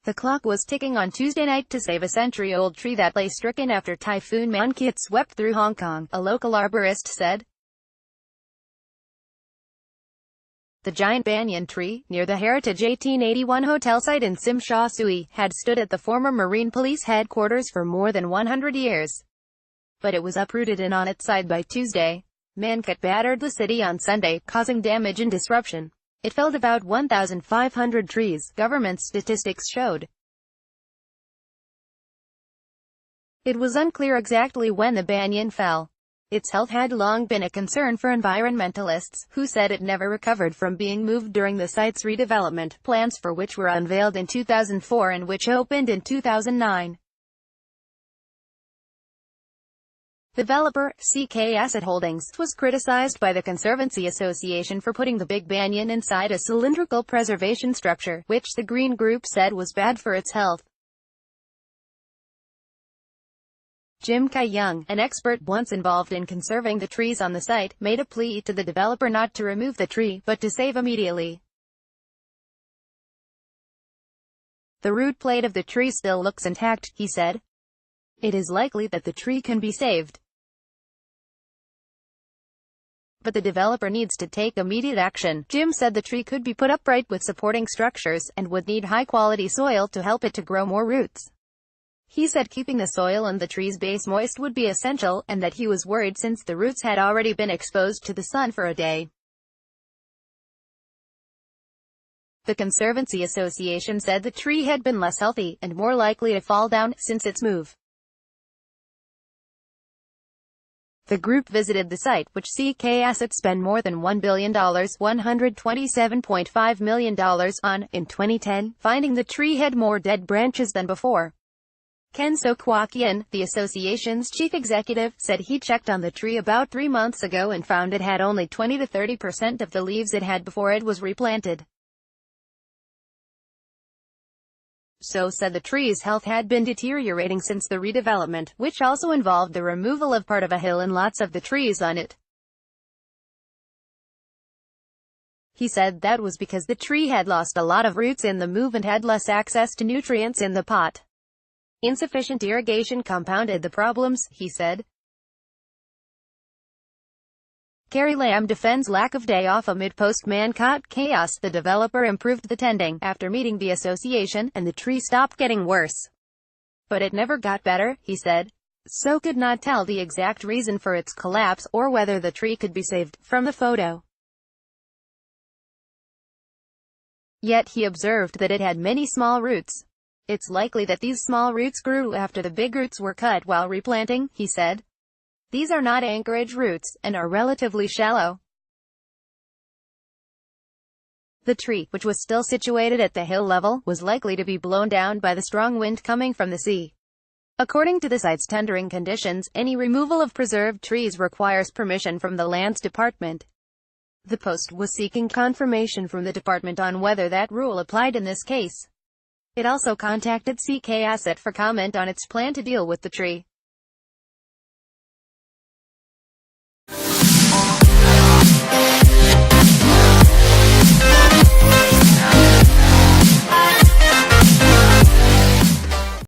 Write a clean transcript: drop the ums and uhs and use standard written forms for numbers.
The clock was ticking on Tuesday night to save a century-old tree that lay stricken after Typhoon Mangkhut swept through Hong Kong, a local arborist said. The giant banyan tree, near the heritage 1881 hotel site in Tsim Sha Tsui, had stood at the former Marine Police headquarters for more than 100 years. But it was uprooted and on its side by Tuesday. Mangkhut battered the city on Sunday, causing damage and disruption. It felled about 1,500 trees, government statistics showed. It was unclear exactly when the banyan fell. Its health had long been a concern for environmentalists, who said it never recovered from being moved during the site's redevelopment, plans for which were unveiled in 2004 and which opened in 2009. Developer, CK Asset Holdings, was criticized by the Conservancy Association for putting the big banyan inside a cylindrical preservation structure, which the Green Group said was bad for its health. Jim Young, an expert once involved in conserving the trees on the site, made a plea to the developer not to remove the tree, but to save immediately. The root plate of the tree still looks intact, he said. It is likely that the tree can be saved. But the developer needs to take immediate action. Jim said the tree could be put upright with supporting structures, and would need high-quality soil to help it to grow more roots. He said keeping the soil and the tree's base moist would be essential, and that he was worried since the roots had already been exposed to the sun for a day. The Conservancy Association said the tree had been less healthy, and more likely to fall down, since its move. The group visited the site, which CK Asset spent more than $1 billion $127.5 million on, in 2010, finding the tree had more dead branches than before. Ken Sokwakian, the association's chief executive, said he checked on the tree about 3 months ago and found it had only 20 to 30% of the leaves it had before it was replanted. So said the tree's health had been deteriorating since the redevelopment, which also involved the removal of part of a hill and lots of the trees on it. He said that was because the tree had lost a lot of roots in the move and had less access to nutrients in the pot. Insufficient irrigation compounded the problems, he said. Carrie Lam defends lack of day off amid post-Mangkhut chaos. The developer improved the tending after meeting the association, and the tree stopped getting worse. But it never got better, he said. So could not tell the exact reason for its collapse, or whether the tree could be saved, from the photo. Yet he observed that it had many small roots. It's likely that these small roots grew after the big roots were cut while replanting, he said. These are not anchorage roots, and are relatively shallow. The tree, which was still situated at the hill level, was likely to be blown down by the strong wind coming from the sea. According to the site's tendering conditions, any removal of preserved trees requires permission from the Lands Department. The Post was seeking confirmation from the department on whether that rule applied in this case. It also contacted CK Asset for comment on its plan to deal with the tree.